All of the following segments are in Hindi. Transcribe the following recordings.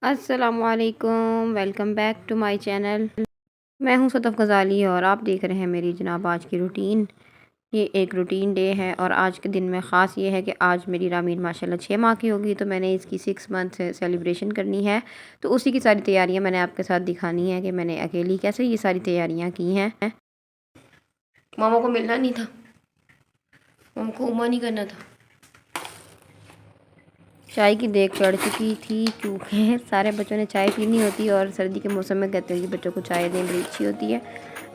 अस्सलामुअलैकुम, welcome back to my channel. मैं हूं सदफ़ गज़ाली और आप देख रहे हैं मेरी जनाब आज की रूटीन। ये एक रूटीन डे है और आज के दिन में ख़ास ये है कि आज मेरी रामीन माशाल्लाह 6 माह की होगी, तो मैंने इसकी 6 मंथ सेलिब्रेशन करनी है। तो उसी की सारी तैयारियां मैंने आपके साथ दिखानी है कि मैंने अकेली कैसे ये सारी तैयारियां की हैं। मामा को मिलना नहीं था, मामा को उमा नहीं करना था। चाय की देग चढ़ चुकी थी क्योंकि सारे बच्चों ने चाय पीनी होती है और सर्दी के मौसम में कहते हैं कि बच्चों को चाय दें बड़ी अच्छी होती है।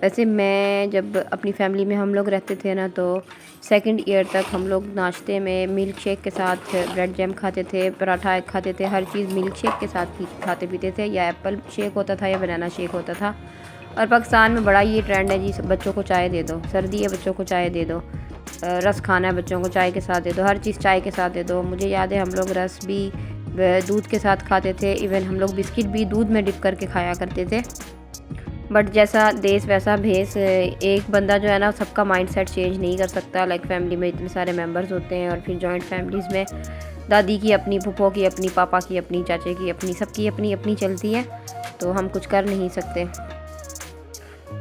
वैसे मैं जब अपनी फैमिली में हम लोग रहते थे ना, तो सेकंड ईयर तक हम लोग नाश्ते में मिल्क शेक के साथ ब्रेड जैम खाते थे, पराठा एग खाते थे, हर चीज़ मिल्क शेक के साथ खाते पीते थे। या एप्पल शेक होता था या बनाना शेक होता था। और पाकिस्तान में बड़ा ये ट्रेंड है जी, बच्चों को चाय दे दो, सर्दी है बच्चों को चाय दे दो, रस खाना है बच्चों को चाय के साथ दे दो, हर चीज़ चाय के साथ दे दो। मुझे याद है हम लोग रस भी दूध के साथ खाते थे, इवन हम लोग बिस्किट भी दूध में डिप करके खाया करते थे। बट जैसा देश वैसा भेस, एक बंदा जो है ना सबका माइंडसेट चेंज नहीं कर सकता। लाइक फैमिली में इतने सारे मेंबर्स होते हैं और फिर जॉइंट फैमिलीज़ में दादी की अपनी, फूफो की अपनी, पापा की अपनी, चाचे की अपनी, सबकी अपनी अपनी चलती है, तो हम कुछ कर नहीं सकते।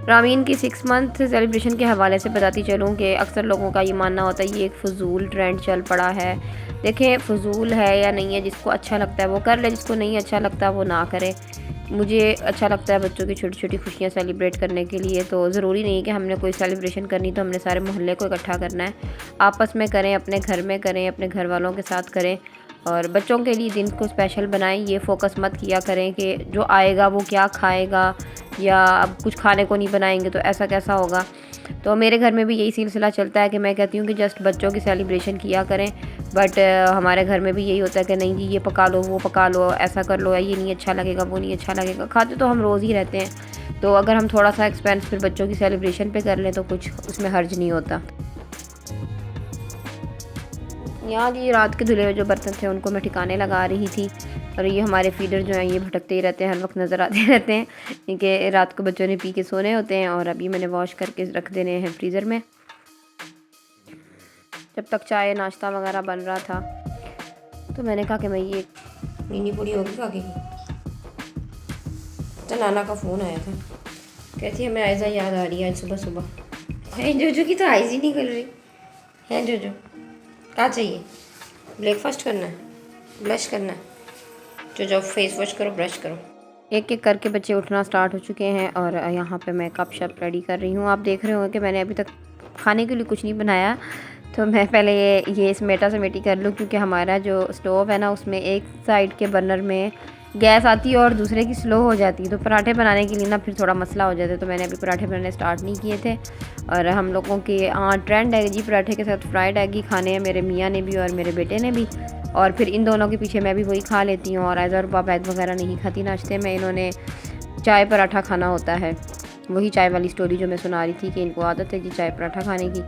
रामीन की 6 मंथ सेलिब्रेशन के हवाले से बताती चलूँ कि अक्सर लोगों का ये मानना होता है ये एक फ़जूल ट्रेंड चल पड़ा है। देखें, फ़जूल है या नहीं है, जिसको अच्छा लगता है वो कर ले, जिसको नहीं अच्छा लगता वो ना करे। मुझे अच्छा लगता है बच्चों की छोटी छोटी खुशियाँ सेलिब्रेट करने के लिए। तो ज़रूरी नहीं है कि हमने कोई सेलिब्रेशन करनी तो हमने सारे मोहल्ले को इकट्ठा करना है। आपस में करें, अपने घर में करें, अपने घर वालों के साथ करें और बच्चों के लिए दिन को स्पेशल बनाएं। ये फ़ोकस मत किया करें कि जो आएगा वो क्या खाएगा, या अब कुछ खाने को नहीं बनाएंगे तो ऐसा कैसा होगा। तो मेरे घर में भी यही सिलसिला चलता है कि मैं कहती हूँ कि जस्ट बच्चों की सेलिब्रेशन किया करें। बट हमारे घर में भी यही होता है कि नहीं जी, ये पका लो, वो पका लो, ऐसा कर लो, ये नहीं अच्छा लगेगा, वो नहीं अच्छा लगेगा। खाते तो हम रोज़ ही रहते हैं, तो अगर हम थोड़ा सा एक्सपेंस फिर बच्चों की सेलिब्रेशन पे कर लें तो कुछ उसमें हर्ज नहीं होता। यहाँ जी रात के धुले हुए जो बर्तन थे उनको मैं ठिकाने लगा रही थी। और ये हमारे फीडर जो हैं ये भटकते ही रहते हैं, हर वक्त नज़र आते रहते हैं, क्योंकि रात को बच्चों ने पी के सोने होते हैं। और अभी मैंने वॉश करके रख देने हैं फ्रीज़र में। जब तक चाय नाश्ता वगैरह बन रहा था तो मैंने कहा कि मैं ये नीनी पूरी होगी काकी की। तो नाना का फ़ोन आया था, कहती है मैं आयज़ा याद आ रही है आज सुबह सुबह। है जोजो की तो आइज़ ही नहीं कर रही है। जोजो क्या चाहिए? ब्रेकफास्ट करना है, ब्रश करना है, जो जाओ फेस वॉश करो, ब्रश करो। एक एक करके बच्चे उठना स्टार्ट हो चुके हैं और यहाँ पे मैं कप शप रेडी कर रही हूँ। आप देख रहे होंगे कि मैंने अभी तक खाने के लिए कुछ नहीं बनाया, तो मैं पहले ये समेटा समेटी कर लूँ, क्योंकि हमारा जो स्टोव है ना उसमें एक साइड के बर्नर में गैस आती है और दूसरे की स्लो हो जाती है, तो पराठे बनाने के लिए ना फिर थोड़ा मसला हो जाता है। तो मैंने अभी पराठे बनाने स्टार्ट नहीं किए थे। और हम लोगों के ट्रेंड है जी पराठे के साथ फ्राइड एग ही खाने हैं, मेरे मियाँ ने भी और मेरे बेटे ने भी। और फिर इन दोनों के पीछे मैं भी वही खा लेती हूँ। और ऐज़ा रुबाब एग वगैरह नहीं खाती नाश्ते में, इन्होंने चाय पराठा खाना होता है। वही चाय वाली स्टोरी जो मैं सुना रही थी कि इनको आदत है जी चाय पराठा खाने की।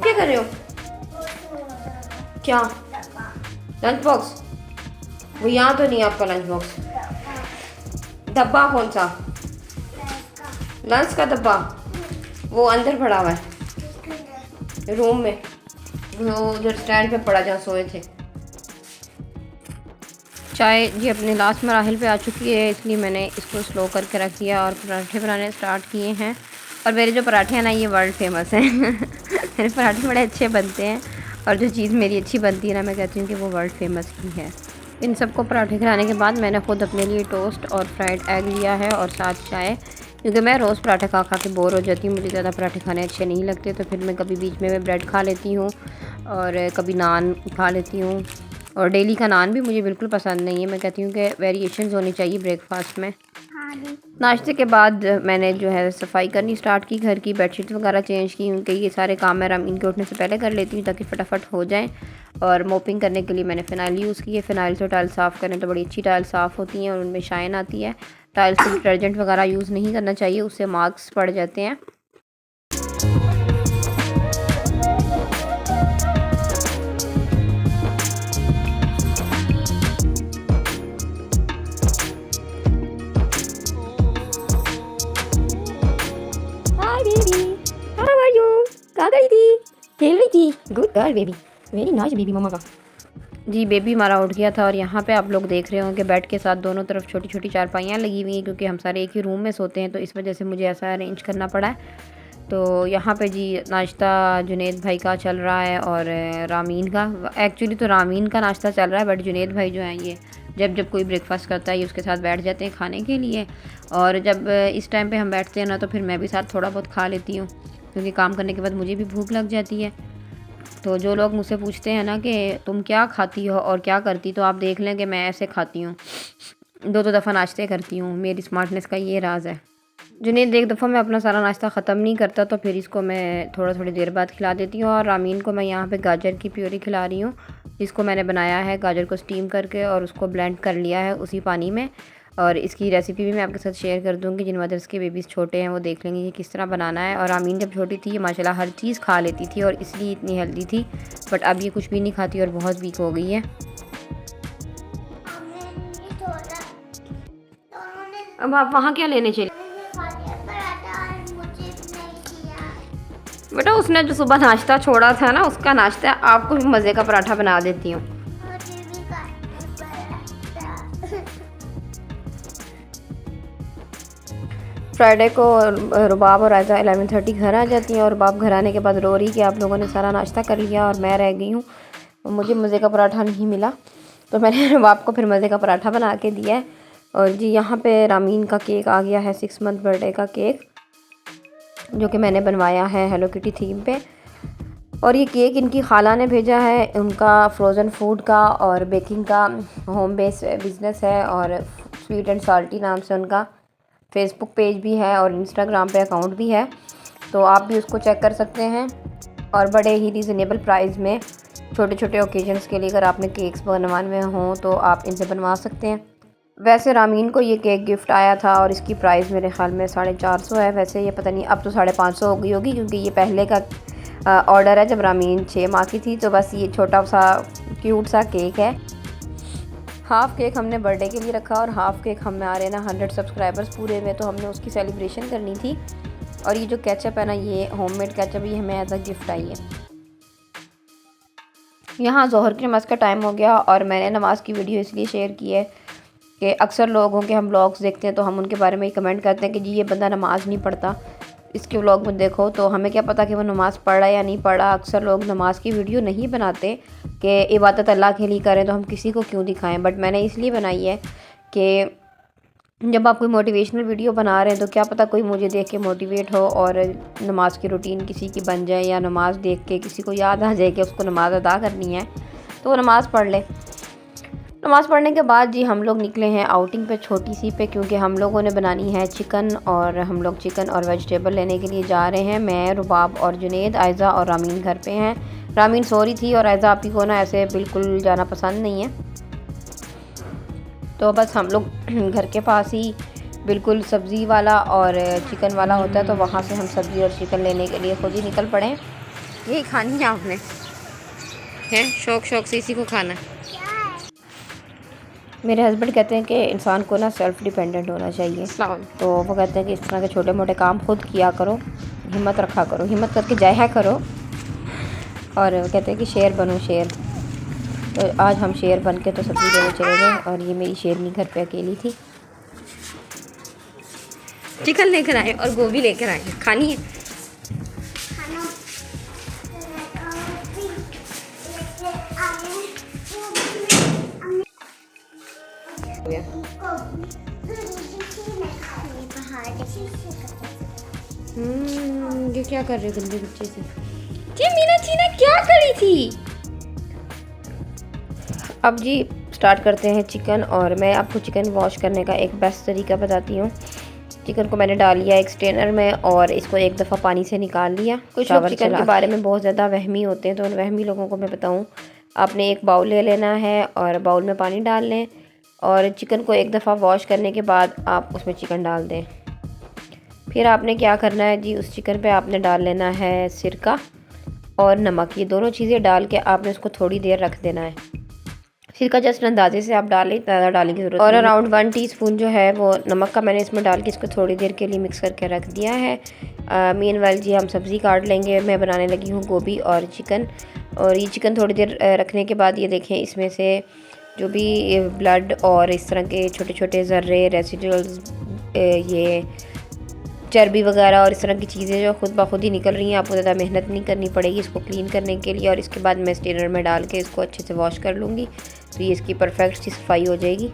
क्या कर रहे हो? क्या लंच बॉक्स? वो यहाँ तो नहीं है आपका लंच बॉक्स। डब्बा कौन सा? लंच का डब्बा वो अंदर पड़ा हुआ है रूम में, वो उधर स्टैंड पे पड़ा जहाँ सोए थे। चाय जी अपने लास्ट मराहल पे आ चुकी है, इसलिए मैंने इसको स्लो करके रख दिया और पराठे बनाने स्टार्ट किए हैं। और मेरे जो पराठे हैं ना ये वर्ल्ड फेमस हैं मेरे पराठे बड़े अच्छे बनते हैं और जो चीज़ मेरी अच्छी बनती है ना मैं कहती हूँ कि वो वर्ल्ड फेमस ही है। इन सबको पराठे खिलाने के बाद मैंने ख़ुद अपने लिए टोस्ट और फ्राइड एग लिया है और साथ चाय, क्योंकि मैं रोज़ पराठे खा खा के बोर हो जाती हूँ, मुझे ज़्यादा पराठे खाने अच्छे नहीं लगते। तो फिर मैं कभी बीच में मैं ब्रेड खा लेती हूँ और कभी नान खा लेती हूँ। और डेली का नान भी मुझे बिल्कुल पसंद नहीं है, मैं कहती हूँ कि वेरिएशंस होनी चाहिए ब्रेकफास्ट में। नाश्ते के बाद मैंने जो है सफाई करनी स्टार्ट की, घर की बेडशीट वगैरह चेंज की, क्योंकि ये सारे काम मैं रामीन के उठने से पहले कर लेती हूँ ताकि फटाफट हो जाएं। और मोपिंग करने के लिए मैंने फ़िनाइल यूज़ की है। फ़िनाइल से टाइल साफ़ करें तो बड़ी अच्छी टाइल साफ़ होती हैं और उनमें शाइन आती है। टाइल्स से डिटर्जेंट वगैरह यूज़ नहीं करना चाहिए, उससे मार्क्स पड़ जाते हैं। Hi baby, how are you? कहाँ गई थी? खेल रही थी? Good girl baby, very nice baby mamma का। जी बेबी हमारा उठ गया था और यहाँ पे आप लोग देख रहे होंगे बेड के साथ दोनों तरफ छोटी छोटी चारपाइयाँ लगी हुई हैं, क्योंकि हम सारे एक ही रूम में सोते हैं तो इस वजह से मुझे ऐसा अरेंज करना पड़ा है। तो यहाँ पे जी नाश्ता जुनेद भाई का चल रहा है और रामीन का, एक्चुअली तो रामीन का नाश्ता चल रहा है, बट जुनेद भाई जो हैं ये जब जब कोई ब्रेकफास्ट करता है ये उसके साथ बैठ जाते हैं खाने के लिए। और जब इस टाइम पे हम बैठते हैं ना तो फिर मैं भी साथ थोड़ा बहुत खा लेती हूँ, क्योंकि काम करने के बाद मुझे भी भूख लग जाती है। तो जो लोग मुझसे पूछते हैं ना कि तुम क्या खाती हो और क्या करती, तो आप देख लें कि मैं ऐसे खाती हूँ, दो दफ़ा नाश्ते करती हूँ, मेरी स्मार्टनेस का ये राज है। जुनेद एक दफ़ा मैं अपना सारा नाश्ता ख़त्म नहीं करता तो फिर इसको मैं थोड़ी देर बाद खिला देती हूँ। और रामीन को मैं यहाँ पे गाजर की प्यूरी खिला रही हूँ, जिसको मैंने बनाया है गाजर को स्टीम करके और उसको ब्लेंड कर लिया है उसी पानी में। और इसकी रेसिपी भी मैं आपके साथ शेयर कर दूँगी, जिन मदर्स के बेबीज़ छोटे हैं वो देख लेंगे कि किस तरह बनाना है। और रामीन जब छोटी थी ये माशाल्लाह हर चीज़ खा लेती थी और इसलिए इतनी हेल्दी थी, बट अब ये कुछ भी नहीं खाती और बहुत वीक हो गई है। अब आप वहाँ क्या लेने चले? बेटा उसने जो सुबह नाश्ता छोड़ा था ना उसका नाश्ता आपको मज़े का पराठा बना देती हूँ। फ्राइडे को रुबाब और आयजा 11:30 घर आ जाती हैं और रुबाब घर आने के बाद रो रही कि आप लोगों ने सारा नाश्ता कर लिया और मैं रह गई हूँ, मुझे मज़े का पराठा नहीं मिला। तो मैंने रुबाब को फिर मज़े का पराठा बना के दिया है। और जी यहाँ पे रामीन का केक आ गया है, 6 मंथ बर्थडे का केक, जो कि मैंने बनवाया है हेलो किटी थीम पे। और ये केक इनकी खाला ने भेजा है, उनका फ्रोज़न फूड का और बेकिंग का होम बेस बिज़नेस है और स्वीट एंड साल्टी नाम से उनका फेसबुक पेज भी है और इंस्टाग्राम पे अकाउंट भी है, तो आप भी उसको चेक कर सकते हैं। और बड़े ही रीज़नेबल प्राइस में छोटे छोटे ओकेजन्स के लिए अगर आपने केक्स बनवाने हों तो आप इनसे बनवा सकते हैं। वैसे रामीन को ये केक गिफ्ट आया था और इसकी प्राइस मेरे ख़्याल में 450 है। वैसे ये पता नहीं अब तो 550 हो गई होगी, क्योंकि ये पहले का ऑर्डर है जब रामीन 6 माह की थी। तो बस ये छोटा सा क्यूट सा केक है। हाफ़ केक हमने बर्थडे के लिए रखा और हाफ़ केक हमारे ना 100 सब्सक्राइबर्स पूरे हुए तो हमने उसकी सेलिब्रेशन करनी थी। और ये जो केचप है ना ये होममेड केचप, ये हमें एज अ गिफ्ट आई है। यहाँ ज़ोहर की नमाज़ का टाइम हो गया और मैंने नमाज़ की वीडियो इसलिए शेयर की है कि अक्सर लोगों के हम व्लॉग्स देखते हैं तो हम उनके बारे में ही कमेंट करते हैं कि जी ये बंदा नमाज़ नहीं पढ़ता, इसके व्लॉग में देखो। तो हमें क्या पता कि वो नमाज़ पढ़ रहा है या नहीं पढ़ा। अक्सर लोग नमाज की वीडियो नहीं बनाते कि इबादत अल्लाह के लिए करें, तो हम किसी को क्यों दिखाएं। बट मैंने इसलिए बनाई है कि जब आप कोई मोटिवेशनल वीडियो बना रहे हैं तो क्या पता कोई मुझे देख के मोटिवेट हो और नमाज की रूटीन किसी की बन जाए, या नमाज देख के किसी को याद आ जाए कि उसको नमाज़ अदा करनी है तो वो नमाज़ पढ़ ले। नमाज़ पढ़ने के बाद जी हम लोग निकले हैं आउटिंग पे, छोटी सी पे, क्योंकि हम लोगों ने बनानी है चिकन और हम लोग चिकन और वेजिटेबल लेने के लिए जा रहे हैं। मैं, रुबाब और जुनेद, आयज़ा और रामीन घर पे हैं। रामीन सो रही थी और आयज़ा आपी को ना ऐसे बिल्कुल जाना पसंद नहीं है, तो बस हम लोग घर के पास ही बिल्कुल सब्ज़ी वाला और चिकन वाला होता है, तो वहाँ से हम सब्ज़ी और चिकन लेने के लिए खुद ही निकल पड़े। यही खानी है आपने, हैं शौक शौक से इसी को खाना है। मेरे हस्बैंड कहते हैं कि इंसान को ना सेल्फ़ डिपेंडेंट होना चाहिए, तो वो कहते हैं कि इस तरह के छोटे मोटे काम खुद किया करो, हिम्मत रखा करो, हिम्मत करके जाया करो। और कहते हैं कि शेर बनो शेर। तो आज हम शेर बन के तो सब्ज़ी लेने चले गए और ये मेरी शेरनी घर पे अकेली थी। चिकन लेकर आए और गोभी लेकर आए, खानी है। ये क्या कर रहे हो गंदे बच्चे से? जी मीनाक्षी ने क्या करी थी? अब जी स्टार्ट करते हैं चिकन, और मैं आपको चिकन वॉश करने का एक बेस्ट तरीका बताती हूँ। चिकन को मैंने डाल लिया एक स्ट्रेनर में और इसको एक दफ़ा पानी से निकाल लिया। कुछ लोग चिकन के बारे में बहुत ज़्यादा वहमी होते हैं, तो उन वहमी लोगों को मैं बताऊँ, आपने एक बाउल ले लेना है और बाउल में पानी डाल लें और चिकन को एक दफ़ा वॉश करने के बाद आप उसमें चिकन डाल दें। फिर आपने क्या करना है जी, उस चिकन पे आपने डाल लेना है सिरका और नमक। ये दोनों चीज़ें डाल के आपने उसको थोड़ी देर रख देना है। सिरका जस्ट अंदाजे से आप डालें, ज़्यादा डालने की ज़रूरत नहीं। और अराउंड 1 टीस्पून जो है वो नमक का मैंने इसमें डाल के इसको थोड़ी देर के लिए मिक्स करके रख दिया है। मीनवाइल जी हम सब्ज़ी काट लेंगे। मैं बनाने लगी हूँ गोभी और चिकन, और ये चिकन थोड़ी देर रखने के बाद ये देखें इसमें से जो भी ब्लड और इस तरह के छोटे छोटे ज़र्रे रेसिडुअल्स, ये चर्बी वगैरह और इस तरह की चीज़ें जो खुद ब खुद ही निकल रही हैं, आपको ज़्यादा मेहनत नहीं करनी पड़ेगी इसको क्लीन करने के लिए। और इसके बाद मैं स्ट्रेनर में डाल के इसको अच्छे से वॉश कर लूँगी, तो ये इसकी परफेक्ट सी सफाई हो जाएगी।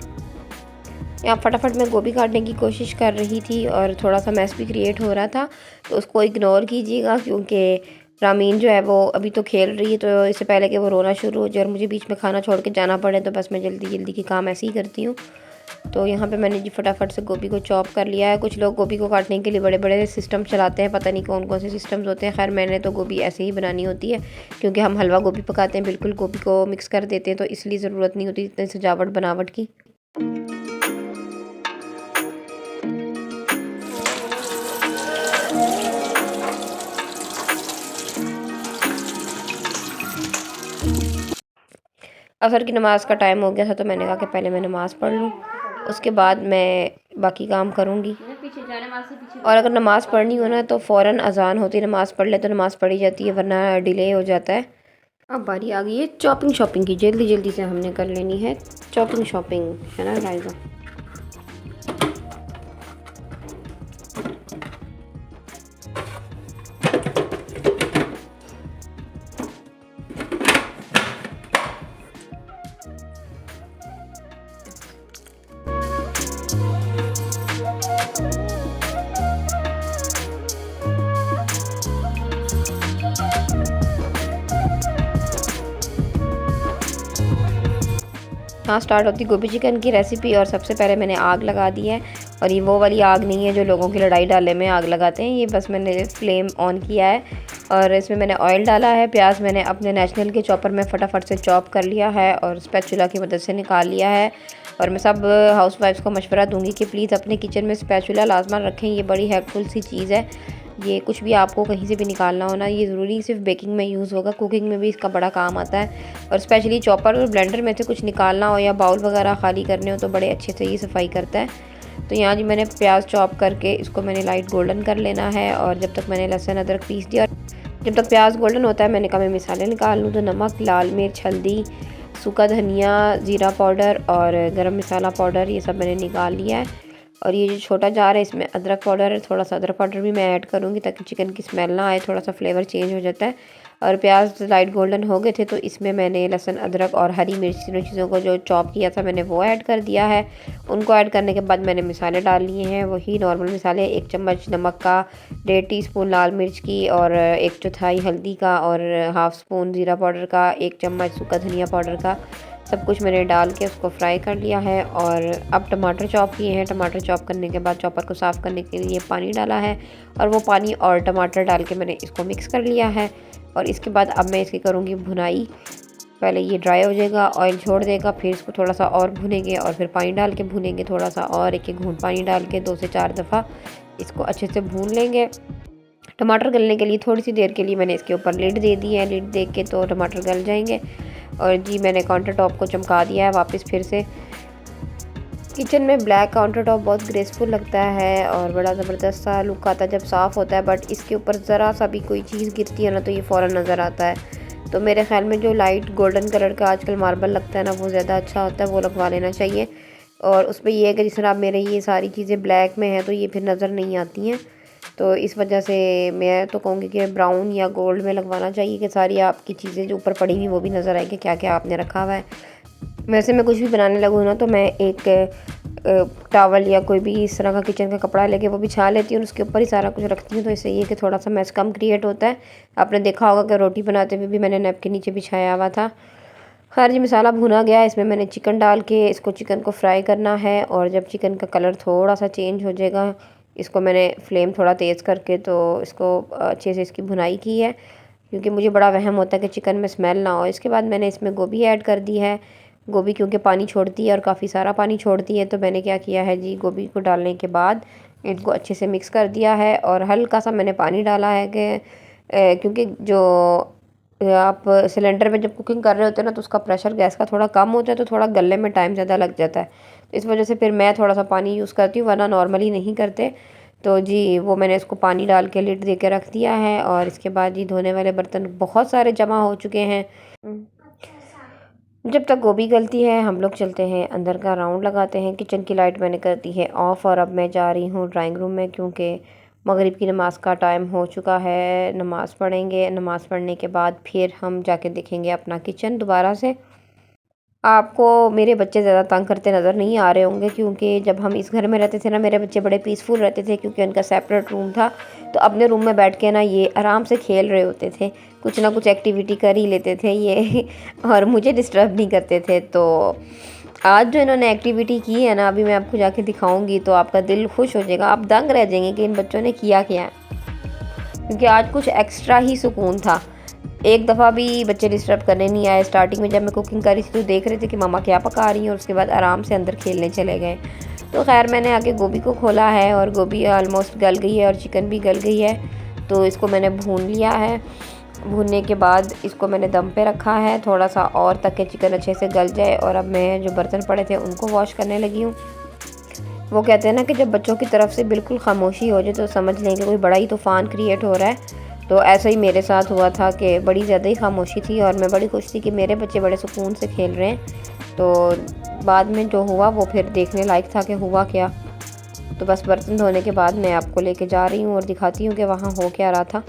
यहाँ फटाफट मैं गोभी काटने की कोशिश कर रही थी और थोड़ा सा मैस भी क्रिएट हो रहा था, तो उसको इग्नोर कीजिएगा, क्योंकि रामीन जो है वो अभी तो खेल रही है, तो इससे पहले कि वो रोना शुरू हो जाए और मुझे बीच में खाना छोड़ के जाना पड़े, तो बस मैं जल्दी जल्दी के काम ऐसे ही करती हूँ। तो यहाँ पे मैंने जी फटाफट से गोभी को चॉप कर लिया है। कुछ लोग गोभी को काटने के लिए बड़े बड़े सिस्टम चलाते हैं, पता नहीं कौन कौन से सिस्टम्स होते हैं। खैर मैंने तो गोभी ऐसे ही बनानी होती है, क्योंकि हम हलवा गोभी पकाते हैं, बिल्कुल गोभी को मिक्स कर देते हैं, तो इसलिए ज़रूरत नहीं होती इतनी सजावट बनावट की। असर की नमाज़ का टाइम हो गया था, तो मैंने कहा कि पहले मैं नमाज़ पढ़ लूँ, उसके बाद मैं बाकी काम करूँगी। और अगर नमाज़ पढ़नी हो ना तो फ़ौरन अज़ान होती नमाज़ पढ़ ले तो नमाज़ पढ़ी जाती है, वरना डिले हो जाता है। अब बारी आ गई है चॉपिंग शॉपिंग की, जल्दी जल्दी से हमने कर लेनी है चॉपिंग शॉपिंग, है ना राइज़ा? हाँ, स्टार्ट होती गोभी चिकन की रेसिपी, और सबसे पहले मैंने आग लगा दी है। और ये वो वाली आग नहीं है जो लोगों की लड़ाई डालने में आग लगाते हैं, ये बस मैंने फ्लेम ऑन किया है और इसमें मैंने ऑयल डाला है। प्याज मैंने अपने नेशनल के चॉपर में फटाफट से चॉप कर लिया है और स्पैचुला की मदद से निकाल लिया है। और मैं सब हाउसवाइफ्स को मशवरा दूंगी कि प्लीज़ अपने किचन में स्पैचुला लाजमान रखें, ये बड़ी हेल्पफुल सी चीज़ है। ये कुछ भी आपको कहीं से भी निकालना हो ना, ये ज़रूरी सिर्फ बेकिंग में यूज़ होगा, कुकिंग में भी इसका बड़ा काम आता है। और स्पेशली चॉपर और ब्लेंडर में से कुछ निकालना हो या बाउल वगैरह खाली करने हो तो बड़े अच्छे से ये सफाई करता है। तो यहाँ जी मैंने प्याज चॉप करके इसको मैंने लाइट गोल्डन कर लेना है, और जब तक मैंने लहसुन अदरक पीस दिया, जब तक प्याज गोल्डन होता है मैंने कहा मैं मिसाले निकाल लूँ। तो नमक, लाल मिर्च, हल्दी, सूखा धनिया, ज़ीरा पाउडर और गरम मसाला पाउडर, ये सब मैंने निकाल लिया है। और ये जो छोटा जार है इसमें अदरक पाउडर है, थोड़ा सा अदरक पाउडर भी मैं ऐड करूँगी ताकि चिकन की स्मेल ना आए, थोड़ा सा फ्लेवर चेंज हो जाता है। और प्याज लाइट गोल्डन हो गए थे तो इसमें मैंने लहसुन, अदरक और हरी मिर्च तीनों चीज़ों को जो चॉप किया था मैंने वो ऐड कर दिया है। उनको ऐड करने के बाद मैंने मसाले डाल लिए हैं, वही नॉर्मल मसाले, 1 चम्मच नमक का, 1.5 टीस्पून लाल मिर्च की और 1/4 हल्दी का और हाफ़ स्पून ज़ीरा पाउडर का, 1 चम्मच सूखा धनिया पाउडर का, सब कुछ मैंने डाल के उसको फ्राई कर लिया है। और अब टमाटर चॉप किए हैं, टमाटर चॉप करने के बाद चॉपर को साफ़ करने के लिए पानी डाला है, और वो पानी और टमाटर डाल के मैंने इसको मिक्स कर लिया है। और इसके बाद अब मैं इसकी करूँगी भुनाई। पहले ये ड्राई हो जाएगा, ऑयल छोड़ देगा, फिर इसको थोड़ा सा और भुनेंगे और फिर पानी डाल के भुनेंगे थोड़ा सा और, एक एक घूंट पानी डाल के 2 से 4 दफ़ा इसको अच्छे से भून लेंगे। टमाटर गलने के लिए थोड़ी सी देर के लिए मैंने इसके ऊपर लिड दे दी है, लिड दे के तो टमाटर गल जाएंगे। और जी मैंने काउंटर टॉप को चमका दिया है वापस फिर से। किचन में ब्लैक काउंटर टॉप बहुत ग्रेसफुल लगता है और बड़ा ज़बरदस्त सा लुक आता है जब साफ़ होता है, बट इसके ऊपर ज़रा सा भी कोई चीज़ गिरती है ना तो ये फ़ौरन नज़र आता है। तो मेरे ख्याल में जो लाइट गोल्डन कलर का आजकल मार्बल लगता है ना वो ज़्यादा अच्छा होता है, वो लगवा लेना चाहिए। और उस पर यह है कि जिस तरह अब मेरे ये सारी चीज़ें ब्लैक में हैं तो ये फिर नज़र नहीं आती हैं। तो इस वजह से मैं तो कहूँगी कि ब्राउन या गोल्ड में लगवाना चाहिए कि सारी आपकी चीज़ें जो ऊपर पड़ी हुई वो भी नज़र आए कि क्या क्या आपने रखा हुआ है। वैसे मैं कुछ भी बनाने लगूँ ना तो मैं एक टॉवल या कोई भी इस तरह का किचन का कपड़ा लेके वो बिछा लेती हूँ और उसके ऊपर ही सारा कुछ रखती हूँ। तो इससे ये कि थोड़ा सा मैस कम क्रिएट होता है। आपने देखा होगा कि रोटी बनाते हुए भी मैंने नैप के नीचे बिछाया हुआ था। खैर जी मसाला भुना गया, इसमें मैंने चिकन डाल के इसको चिकन को फ्राई करना है। और जब चिकन का कलर थोड़ा सा चेंज हो जाएगा, इसको मैंने फ्लेम थोड़ा तेज़ करके तो इसको अच्छे से इसकी भुनाई की है, क्योंकि मुझे बड़ा वहम होता है कि चिकन में स्मेल ना हो। इसके बाद मैंने इसमें गोभी ऐड कर दी है। गोभी क्योंकि पानी छोड़ती है और काफ़ी सारा पानी छोड़ती है, तो मैंने क्या किया है जी, गोभी को डालने के बाद इनको अच्छे से मिक्स कर दिया है। और हल्का सा मैंने पानी डाला है कि क्योंकि जो आप सिलेंडर में जब कुकिंग कर रहे होते हैं ना तो उसका प्रेशर गैस का थोड़ा कम होता है, तो थोड़ा गलने में टाइम ज़्यादा लग जाता है। तो इस वजह से फिर मैं थोड़ा सा पानी यूज़ करती हूँ, वरना नॉर्मली नहीं करते। तो जी वो मैंने इसको पानी डाल के लिड दे के रख दिया है। और इसके बाद जी धोने वाले बर्तन बहुत सारे जमा हो चुके हैं। जब तक गोभी गलती है हम लोग चलते हैं अंदर का राउंड लगाते हैं। किचन की लाइट मैंने कर दी है ऑफ़ और अब मैं जा रही हूँ ड्राइंग रूम में, क्योंकि मगरिब की नमाज़ का टाइम हो चुका है। नमाज़ पढ़ेंगे, नमाज़ पढ़ने के बाद फिर हम जाके देखेंगे अपना किचन दोबारा से। आपको मेरे बच्चे ज़्यादा तंग करते नज़र नहीं आ रहे होंगे, क्योंकि जब हम इस घर में रहते थे ना मेरे बच्चे बड़े पीसफुल रहते थे, क्योंकि उनका सेपरेट रूम था। तो अपने रूम में बैठ के ना ये आराम से खेल रहे होते थे, कुछ ना कुछ एक्टिविटी कर ही लेते थे ये और मुझे डिस्टर्ब नहीं करते थे। तो आज जो इन्होंने एक्टिविटी की है ना, अभी मैं आपको जाके दिखाऊंगी तो आपका दिल खुश हो जाएगा, आप दंग रह जाएंगे कि इन बच्चों ने किया क्या है, क्योंकि आज कुछ एक्स्ट्रा ही सुकून था। एक दफ़ा भी बच्चे डिस्टर्ब करने नहीं आए। स्टार्टिंग में जब मैं कुकिंग कर रही थी तो देख रहे थे कि मामा क्या पका रही हैं, और उसके बाद आराम से अंदर खेलने चले गए। तो खैर मैंने आके गोभी को खोला है और गोभी ऑलमोस्ट गल गई है और चिकन भी गल गई है। तो इसको मैंने भून लिया है। भूनने के बाद इसको मैंने दम पे रखा है थोड़ा सा और, तक कि चिकन अच्छे से गल जाए। और अब मैं जो बर्तन पड़े थे उनको वॉश करने लगी हूँ। वो कहते हैं ना कि जब बच्चों की तरफ से बिल्कुल खामोशी हो जाए तो समझ लें कि कोई बड़ा ही तूफ़ान क्रिएट हो रहा है। तो ऐसा ही मेरे साथ हुआ था कि बड़ी ज़्यादा ही खामोशी थी और मैं बड़ी खुश थी कि मेरे बच्चे बड़े सुकून से खेल रहे हैं। तो बाद में जो हुआ वो फिर देखने लायक था कि हुआ क्या। तो बस बर्तन धोने के बाद मैं आपको लेके जा रही हूँ और दिखाती हूँ कि वहाँ हो क्या रहा था।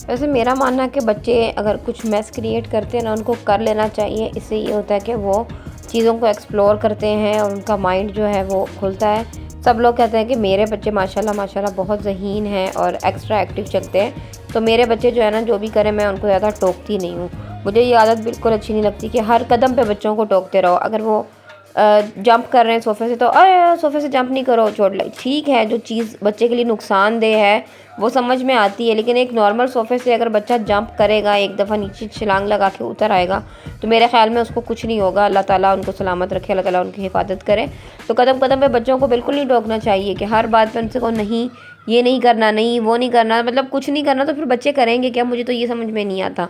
वैसे मेरा मानना है कि बच्चे अगर कुछ मैस क्रिएट करते हैं ना, उनको कर लेना चाहिए। इससे ये होता है कि वो चीज़ों को एक्सप्लोर करते हैं और उनका माइंड जो है वो खुलता है। सब लोग कहते हैं कि मेरे बच्चे माशाल्लाह माशाल्लाह बहुत ज़हीन हैं और एक्स्ट्रा एक्टिव चलते हैं। तो मेरे बच्चे जो है ना, जो भी करें मैं उनको ज़्यादा टोकती नहीं हूँ। मुझे ये आदत बिल्कुल अच्छी नहीं लगती कि हर कदम पे बच्चों को टोकते रहो। अगर वो जंप कर रहे हैं सोफ़े से तो अरे सोफ़े से जंप नहीं करो, चोट लगी। ठीक है, जो चीज़ बच्चे के लिए नुकसानदेह है वो समझ में आती है, लेकिन एक नॉर्मल सोफ़े से अगर बच्चा जंप करेगा, एक दफ़ा नीचे छलांग लगा के उतर आएगा, तो मेरे ख़्याल में उसको कुछ नहीं होगा। अल्लाह ताला उनको सलामत रखे, अल्लाह ताला उनकी हिफाजत करे। तो कदम कदम पे बच्चों को बिल्कुल नहीं टोकना चाहिए कि हर बात पे उनसे को नहीं ये नहीं करना, नहीं वो नहीं करना, मतलब कुछ नहीं करना। तो फिर बच्चे करेंगे क्या? मुझे तो ये समझ में नहीं आता।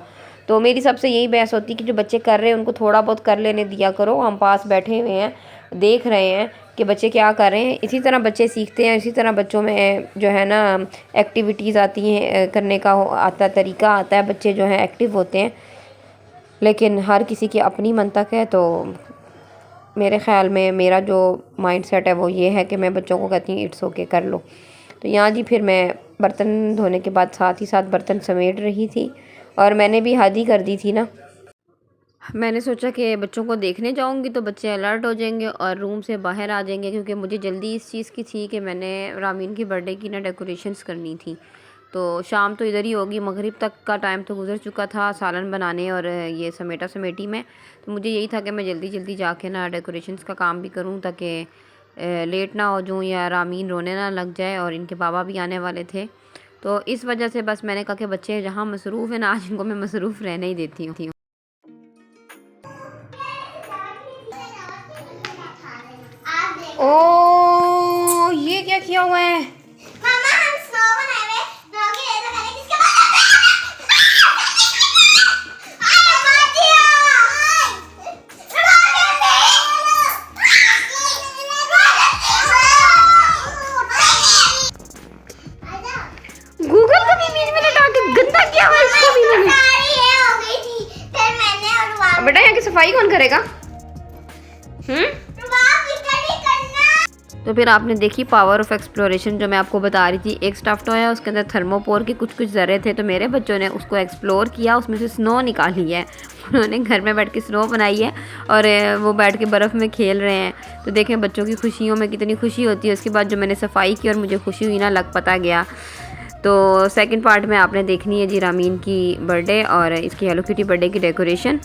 तो मेरी सबसे यही बहस होती है कि जो बच्चे कर रहे हैं उनको थोड़ा बहुत कर लेने दिया करो। हम पास बैठे हुए हैं, देख रहे हैं कि बच्चे क्या कर रहे हैं। इसी तरह बच्चे सीखते हैं, इसी तरह बच्चों में जो है ना एक्टिविटीज़ आती हैं, करने का आता तरीका आता है, बच्चे जो हैं एक्टिव होते हैं। लेकिन हर किसी की अपनी मंतक है। तो मेरे ख़्याल में मेरा जो माइंड सेट है वो ये है कि मैं बच्चों को कहती हूँ इट्स ओके कर लो। तो यहाँ जी फिर मैं बर्तन धोने के बाद साथ ही साथ बर्तन समेट रही थी और मैंने भी हद ही कर दी थी ना। मैंने सोचा कि बच्चों को देखने जाऊंगी तो बच्चे अलर्ट हो जाएंगे और रूम से बाहर आ जाएंगे, क्योंकि मुझे जल्दी इस चीज़ की थी कि मैंने रामीन की बर्थडे की ना डेकोरेशंस करनी थी। तो शाम तो इधर ही होगी, मगरिब तक का टाइम तो गुजर चुका था सालन बनाने और ये समेटा समेटी में। तो मुझे यही था कि मैं जल्दी जल्दी जाके ना डेकोरेशंस का काम भी करूँ, ताकि लेट ना हो जाऊँ या रामीन रोने ना लग जाए। और इनके बाबा भी आने वाले थे, तो इस वजह से बस मैंने कहा कि बच्चे जहाँ मसरूफ़ हैं ना, आज इनको मैं मसरूफ़ रहने ही देती हूँ। ओ ये क्या किया हुआ है? मामा हम स्नो बनाए हुए, स्नो की रेस लगाने किसके पास? अरे माजिया क्या हुआ इसको भी नहीं? सारी ये हो गई थी फिर मैंने और अब बेटा यहाँ की सफाई कौन करेगा? तो फिर आपने देखी पावर ऑफ एक्सप्लोरेशन जो मैं आपको बता रही थी। एक स्टफ टॉय है, उसके अंदर थर्मोपोर के कुछ ज़रे थे, तो मेरे बच्चों ने उसको एक्सप्लोर किया, उसमें से स्नो निकाली है। उन्होंने घर में बैठ के स्नो बनाई है और वो बैठ के बर्फ़ में खेल रहे हैं। तो देखें बच्चों की खुशियों में कितनी खुशी होती है। उसके बाद जो मैंने सफाई की और मुझे खुशी हुई ना, लग पता गया। तो सेकंड पार्ट में आपने देखनी है जी रामीन की बर्थडे और इसकी हेलो किटी बर्थडे की डेकोरेशन।